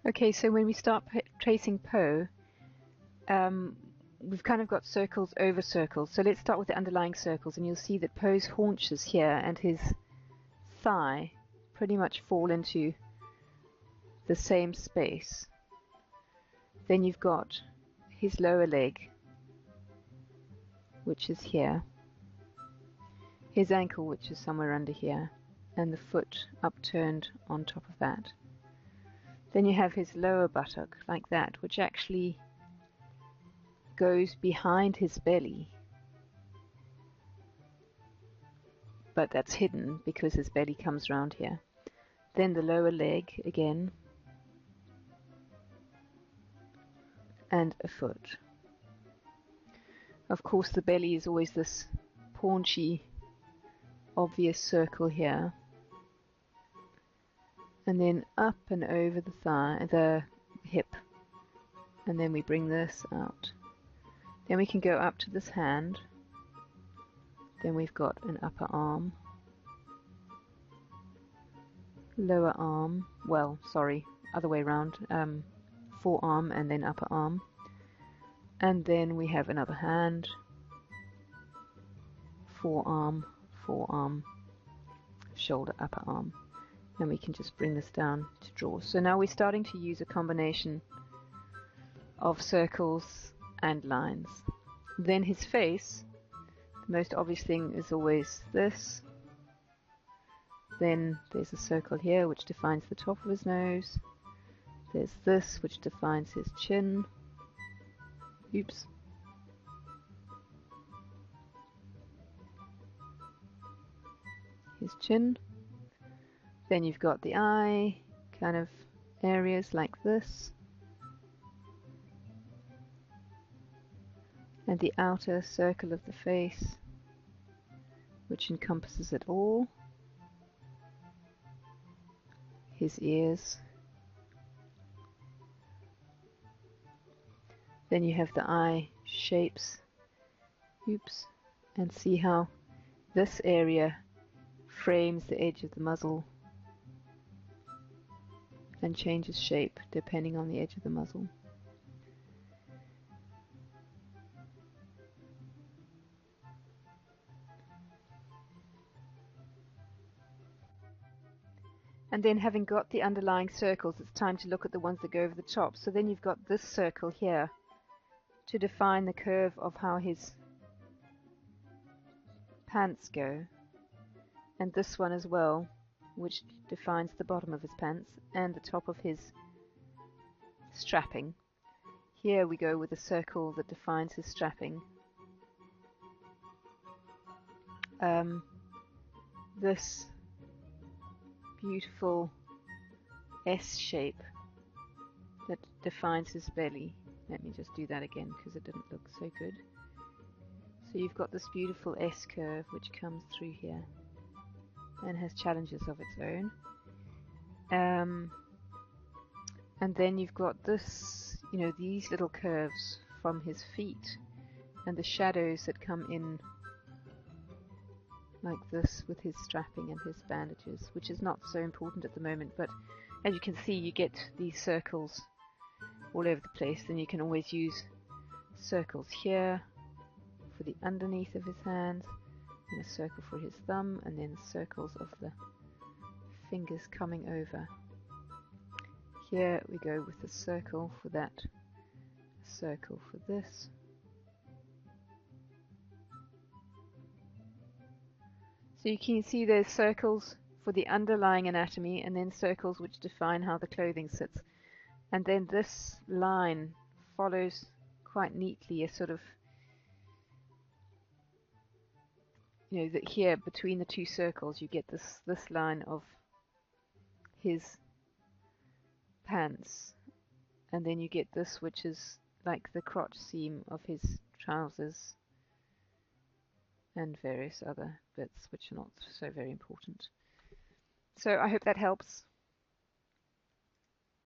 Okay, so when we start tracing Poe, we've kind of got circles over circles. So let's start with the underlying circles, and you'll see that Poe's haunches here and his thigh pretty much fall into the same space. Then you've got his lower leg, which is here, his ankle, which is somewhere under here, and the foot upturned on top of that. Then you have his lower buttock, like that, which actually goes behind his belly, but that's hidden because his belly comes round here. Then the lower leg again, and a foot. Of course, the belly is always this paunchy, obvious circle here, and then up and over the thigh, the hip, and then we bring this out. Then we can go up to this hand. Then we've got an upper arm, lower arm, well, sorry, other way around, forearm and then upper arm. And then we have another hand, forearm, forearm, shoulder, upper arm. And we can just bring this down to draw. So now we're starting to use a combination of circles and lines. Then his face, the most obvious thing is always this. Then there's a circle here which defines the top of his nose. There's this which defines his chin. Oops. His chin. Then you've got the eye kind of areas like this. And the outer circle of the face, which encompasses it all. His ears. Then you have the eye shapes. Oops. And see how this area frames the edge of the muzzle and changes shape depending on the edge of the muzzle. And then having got the underlying circles, it's time to look at the ones that go over the top. So then you've got this circle here to define the curve of how his pants go, and this one as well, which defines the bottom of his pants and the top of his strapping. Here we go with a circle that defines his strapping. This beautiful S shape that defines his belly. Let me just do that again because it didn't look so good. So you've got this beautiful S curve which comes through here and has challenges of its own. And then you've got this, these little curves from his feet and the shadows that come in like this with his strapping and his bandages, which is not so important at the moment, but as you can see, you get these circles all over the place. Then you can always use circles here for the underneath of his hands, and a circle for his thumb, and then circles of the fingers coming over. Here we go with a circle for that, a circle for this. So you can see there's circles for the underlying anatomy and then circles which define how the clothing sits. And then this line follows quite neatly a sort of, that here between the two circles you get this line of his pants, and then you get this which is like the crotch seam of his trousers, and various other bits which are not so very important. So I hope that helps.